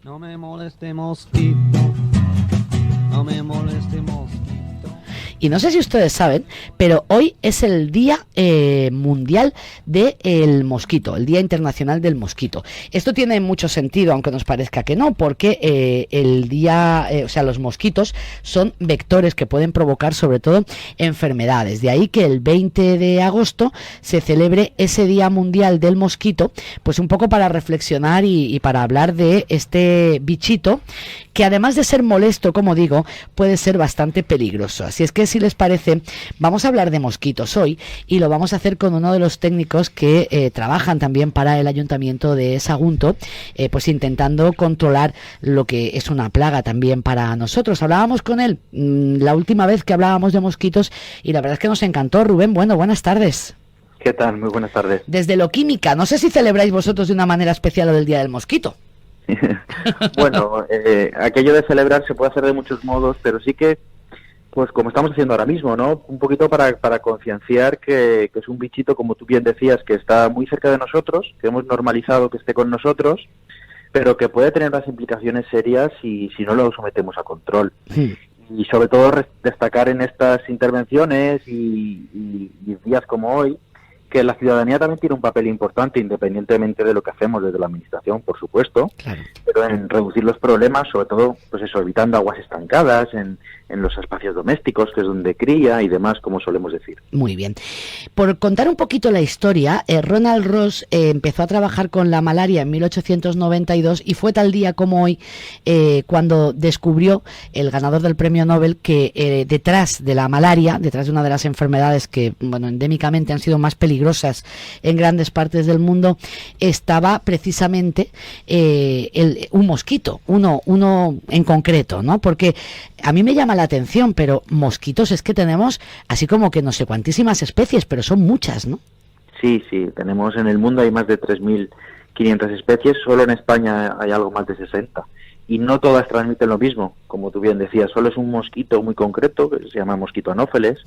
No me moleste mosquito, no me moleste mosquito. Y no sé si ustedes saben, pero hoy es el Día Mundial del Mosquito, el Día Internacional del Mosquito. Esto tiene mucho sentido, aunque nos parezca que no, porque los mosquitos son vectores que pueden provocar sobre todo enfermedades. De ahí que el 20 de agosto se celebre ese Día Mundial del Mosquito, pues un poco para reflexionar y para hablar de este bichito, que además de ser molesto, como digo, puede ser bastante peligroso. Así es que, si les parece, vamos a hablar de mosquitos hoy, y lo vamos a hacer con uno de los técnicos que trabajan también para el Ayuntamiento de Sagunto, pues intentando controlar lo que es una plaga también para nosotros. Hablábamos con él la última vez que hablábamos de mosquitos y la verdad es que nos encantó. Rubén, buenas tardes. ¿Qué tal? Muy buenas tardes. Desde Loquímica, no sé si celebráis vosotros de una manera especial el Día del Mosquito. Bueno, aquello de celebrar se puede hacer de muchos modos, pero sí que, pues como estamos haciendo ahora mismo, ¿no? Un poquito para concienciar que es un bichito, como tú bien decías, que está muy cerca de nosotros, que hemos normalizado que esté con nosotros, pero que puede tener unas implicaciones serias si no lo sometemos a control. Sí. Y sobre todo destacar en estas intervenciones y días como hoy, que la ciudadanía también tiene un papel importante, independientemente de lo que hacemos desde la administración, por supuesto, claro, pero en reducir los problemas, sobre todo, pues eso, evitando aguas estancadas en los espacios domésticos, que es donde cría y demás, como solemos decir. Muy bien. Por contar un poquito la historia, Ronald Ross empezó a trabajar con la malaria en 1892 y fue tal día como hoy cuando descubrió el ganador del premio Nobel que detrás de la malaria, detrás de una de las enfermedades que, bueno, endémicamente han sido más peligrosas en grandes partes del mundo, estaba precisamente un mosquito, uno en concreto, ¿no? Porque a mí me llama la atención, pero mosquitos es que tenemos así como que no sé cuantísimas especies, pero son muchas, ¿no? Sí, tenemos en el mundo hay más de 3.500 especies, solo en España hay algo más de 60. Y no todas transmiten lo mismo, como tú bien decías, solo es un mosquito muy concreto, que se llama mosquito anófeles,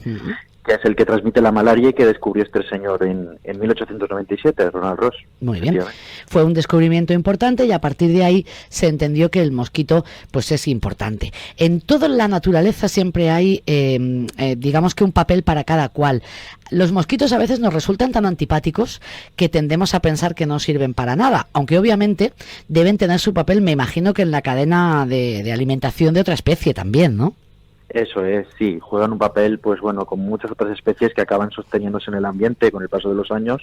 que es el que transmite la malaria y que descubrió este señor en 1897, Ronald Ross. Muy bien, fue un descubrimiento importante y a partir de ahí se entendió que el mosquito pues es importante. En toda la naturaleza siempre hay, digamos que un papel para cada cual. Los mosquitos a veces nos resultan tan antipáticos que tendemos a pensar que no sirven para nada, aunque obviamente deben tener su papel, me imagino que en la cadena de alimentación de otra especie también, ¿no? Eso es, sí, juegan un papel, pues bueno, con muchas otras especies que acaban sosteniéndose en el ambiente con el paso de los años,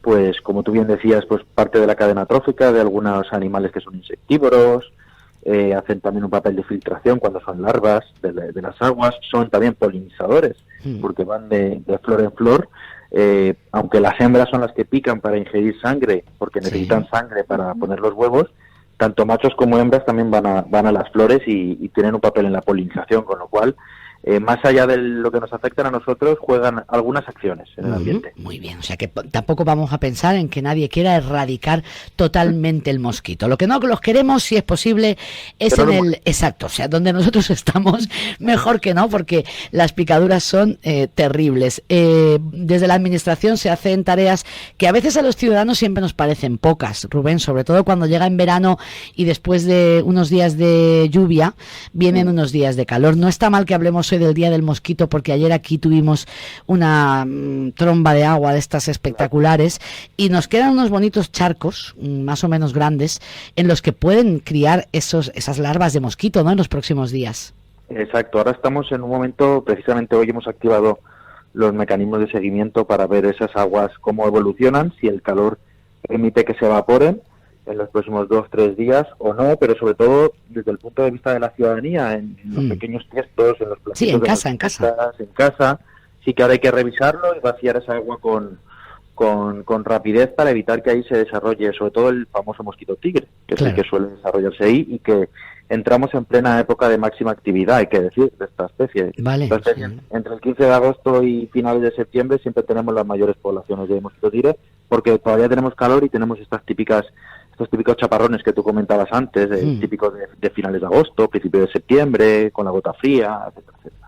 pues como tú bien decías, pues parte de la cadena trófica de algunos animales que son insectívoros, hacen también un papel de filtración cuando son larvas de las aguas, son también polinizadores, porque van de flor en flor, aunque las hembras son las que pican para ingerir sangre, porque necesitan sangre para poner los huevos, tanto machos como hembras también van a las flores y tienen un papel en la polinización, con lo cual, más allá de lo que nos afectan a nosotros, juegan algunas acciones en el ambiente. Muy bien, o sea que tampoco vamos a pensar en que nadie quiera erradicar totalmente el mosquito. Lo que no los queremos, si es posible, es pero en el... Exacto, o sea, donde nosotros estamos, mejor que no, porque las picaduras son terribles. Desde la administración se hacen tareas que a veces a los ciudadanos siempre nos parecen pocas, Rubén, sobre todo cuando llega en verano y después de unos días de lluvia, vienen unos días de calor. No está mal que hablemos hoy del Día del Mosquito, porque ayer aquí tuvimos una tromba de agua de estas espectaculares y nos quedan unos bonitos charcos, más o menos grandes, en los que pueden criar esas larvas de mosquito, ¿no?, en los próximos días. Exacto, ahora estamos en un momento, precisamente hoy hemos activado los mecanismos de seguimiento para ver esas aguas cómo evolucionan, si el calor permite que se evaporen en los próximos 2-3 días o no, pero sobre todo desde el punto de vista de la ciudadanía, en los pequeños tiestos, en los platitos, sí, en casa, sí que ahora hay que revisarlo y vaciar esa agua con rapidez para evitar que ahí se desarrolle, sobre todo el famoso mosquito tigre, que es el que suele desarrollarse ahí y que entramos en plena época de máxima actividad, hay que decir, de esta especie. Vale. Esta especie, entre el 15 de agosto y finales de septiembre siempre tenemos las mayores poblaciones de mosquito tigre, porque todavía tenemos calor y tenemos estos típicos chaparrones que tú comentabas antes, típicos de finales de agosto, principios de septiembre, con la gota fría, etcétera, etcétera.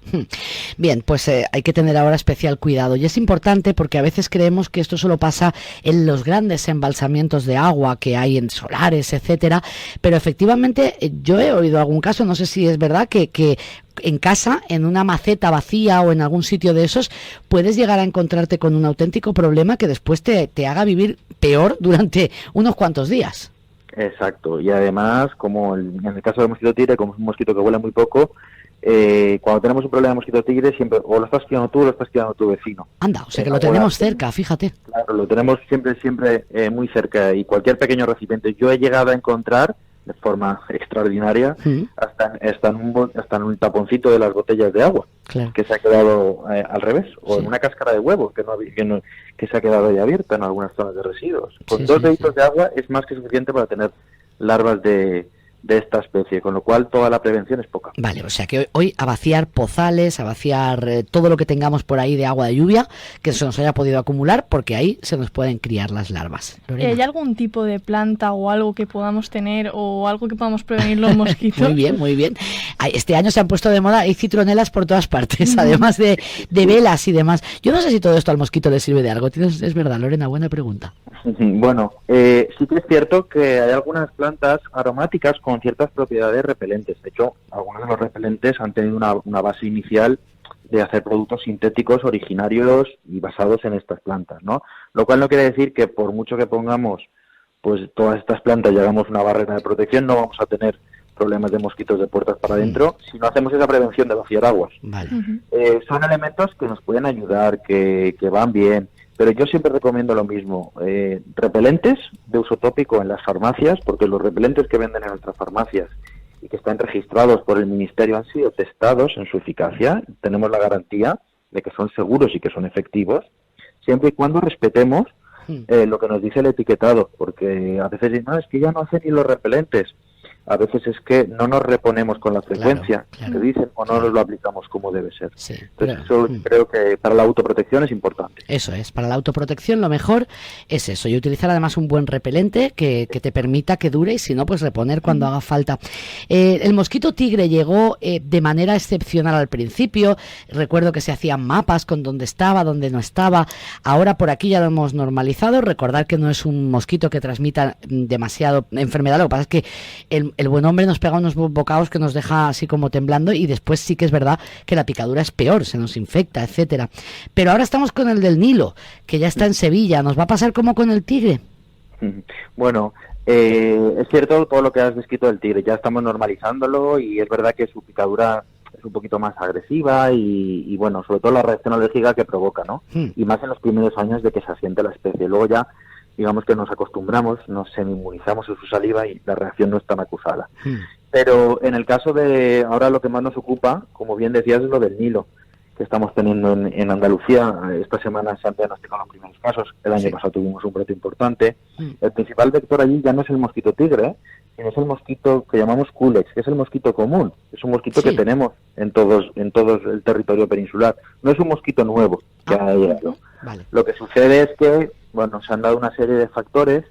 Bien, pues hay que tener ahora especial cuidado y es importante porque a veces creemos que esto solo pasa en los grandes embalsamientos de agua que hay en solares, etcétera, pero efectivamente yo he oído algún caso, no sé si es verdad, que en casa, en una maceta vacía o en algún sitio de esos, puedes llegar a encontrarte con un auténtico problema que después te haga vivir peor durante unos cuantos días. Exacto, y además, como en el caso del mosquito tigre, como es un mosquito que vuela muy poco, cuando tenemos un problema de mosquito tigre, siempre o lo estás criando tú o lo estás criando tu vecino. Anda, o sea que lo tenemos cerca, fíjate. Claro, lo tenemos siempre muy cerca, y cualquier pequeño recipiente. Yo he llegado a encontrar, de forma extraordinaria, hasta en un taponcito de las botellas de agua, claro, que se ha quedado al revés, o en una cáscara de huevo que se ha quedado ahí abierta en algunas zonas de residuos. Con dos deditos de agua es más que suficiente para tener larvas de esta especie, con lo cual toda la prevención es poca. Vale, o sea que hoy a vaciar pozales, a vaciar todo lo que tengamos por ahí de agua de lluvia, que se nos haya podido acumular, porque ahí se nos pueden criar las larvas. Lorena. ¿Hay algún tipo de planta o algo que podamos tener o algo que podamos prevenir los mosquitos? Muy bien, muy bien. Este año se han puesto de moda, hay citronelas por todas partes, además de velas y demás. Yo no sé si todo esto al mosquito le sirve de algo. Es verdad, Lorena, buena pregunta. Bueno, sí que es cierto que hay algunas plantas aromáticas con ciertas propiedades repelentes. De hecho, algunos de los repelentes han tenido una base inicial de hacer productos sintéticos originarios y basados en estas plantas, ¿no? Lo cual no quiere decir que por mucho que pongamos pues todas estas plantas y hagamos una barrera de protección, no vamos a tener problemas de mosquitos de puertas para adentro si no hacemos esa prevención de vaciar aguas. Vale. Son elementos que nos pueden ayudar, que van bien, pero yo siempre recomiendo lo mismo, repelentes de uso tópico en las farmacias, porque los repelentes que venden en nuestras farmacias y que están registrados por el Ministerio han sido testados en su eficacia, tenemos la garantía de que son seguros y que son efectivos, siempre y cuando respetemos lo que nos dice el etiquetado, porque a veces dicen, no, es que ya no hacen ni los repelentes. A veces es que no nos reponemos con la frecuencia que dicen o no nos lo aplicamos como debe ser. Sí, entonces eso creo que para la autoprotección es importante. Eso es, para la autoprotección lo mejor es eso, y utilizar además un buen repelente que te permita que dure y si no, pues reponer cuando haga falta. El mosquito tigre llegó de manera excepcional al principio, recuerdo que se hacían mapas con dónde estaba, dónde no estaba, ahora por aquí ya lo hemos normalizado, recordar que no es un mosquito que transmita demasiado enfermedad, lo que pasa es que el buen hombre nos pega unos bocados que nos deja así como temblando y después sí que es verdad que la picadura es peor, se nos infecta, etcétera. Pero ahora estamos con el del Nilo, que ya está en Sevilla. ¿Nos va a pasar como con el tigre? Bueno, es cierto todo lo que has descrito del tigre. Ya estamos normalizándolo y es verdad que su picadura es un poquito más agresiva y bueno, sobre todo la reacción alérgica que provoca, ¿no? Y más en los primeros años de que se asiente la especie. Luego ya digamos que nos acostumbramos, nos semi-inmunizamos en su saliva y la reacción no es tan acusada. Pero en el caso de ahora lo que más nos ocupa, como bien decías, es lo del Nilo, que estamos teniendo en Andalucía. Esta semana se han diagnosticado los primeros casos, el año pasado tuvimos un brote importante. El principal vector allí ya no es el mosquito tigre, sino es el mosquito que llamamos Culex, que es el mosquito común, es un mosquito que tenemos en todo el territorio peninsular, no es un mosquito nuevo que ha llegado. Lo que sucede es que bueno, se han dado una serie de factores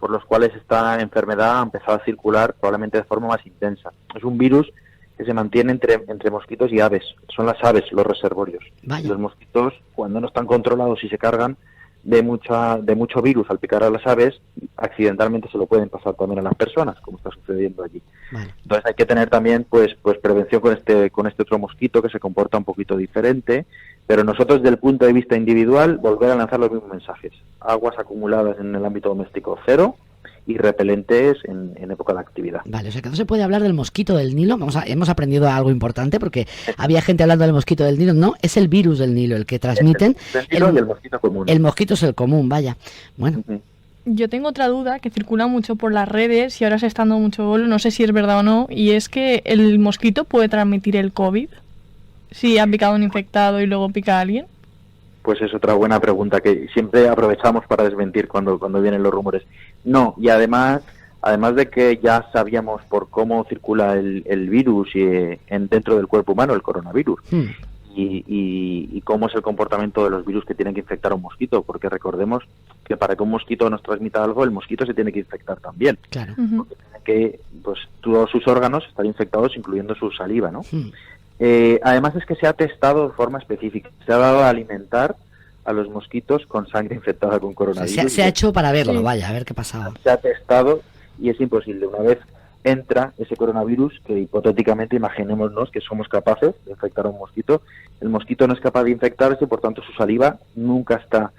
por los cuales esta enfermedad ha empezado a circular probablemente de forma más intensa. Es un virus que se mantiene entre mosquitos y aves. Son las aves los reservorios. Y los mosquitos, cuando no están controlados y se cargan de mucho virus al picar a las aves, accidentalmente se lo pueden pasar también a las personas, como está sucediendo allí. Entonces hay que tener también pues prevención con este otro mosquito que se comporta un poquito diferente, pero nosotros desde el punto de vista individual volver a lanzar los mismos mensajes. Aguas acumuladas en el ámbito doméstico 0 y repelentes en época de actividad. Vale, o sea que no se puede hablar del mosquito del Nilo. Hemos aprendido algo importante porque había gente hablando del mosquito del Nilo. No, es el virus del Nilo el que transmiten. El Nilo y el mosquito común. El mosquito es el común, vaya. Bueno. Yo tengo otra duda que circula mucho por las redes y ahora se está dando mucho bolo, no sé si es verdad o no, y es que el mosquito puede transmitir el COVID si ha picado un infectado y luego pica a alguien. Pues es otra buena pregunta que siempre aprovechamos para desmentir cuando vienen los rumores. No, y además de que ya sabíamos por cómo circula el virus dentro del cuerpo humano, el coronavirus, y cómo es el comportamiento de los virus que tienen que infectar a un mosquito, porque recordemos que para que un mosquito nos transmita algo, el mosquito se tiene que infectar también. Claro. Porque tiene que, pues, todos sus órganos estar infectados, incluyendo su saliva, ¿no? Además es que se ha testado de forma específica. Se ha dado a alimentar a los mosquitos con sangre infectada con O sea, coronavirus. se ha hecho para verlo, Sí. vaya, a ver qué pasaba. Se ha testado y es imposible. Una vez entra ese coronavirus, que hipotéticamente imaginémonos que somos capaces de infectar a un mosquito, el mosquito no es capaz de infectarse, por tanto su saliva nunca está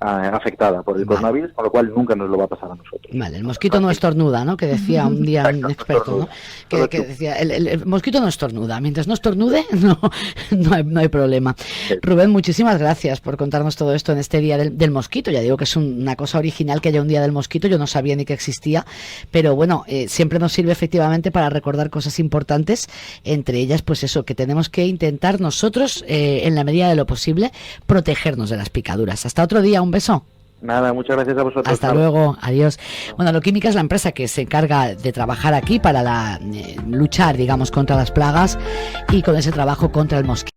afectada por el Vale. coronavirus, con lo cual nunca nos lo va a pasar a nosotros. Vale, el mosquito no estornuda, ¿no? Que decía un día un Exacto, experto, ¿no? estornuda. Que decía, el mosquito no estornuda, mientras no estornude, no hay problema. Rubén, muchísimas gracias por contarnos todo esto en este día del mosquito. Ya digo que es una cosa original que haya un día del mosquito, yo no sabía ni que existía, pero bueno, siempre nos sirve efectivamente para recordar cosas importantes, entre ellas, pues eso, que tenemos que intentar nosotros, en la medida de lo posible, protegernos de las picaduras. Hasta otro día, un beso. Nada, muchas gracias a vosotros. Hasta luego, adiós. Bueno, Aloquímica es la empresa que se encarga de trabajar aquí para luchar, digamos, contra las plagas y con ese trabajo contra el mosquito.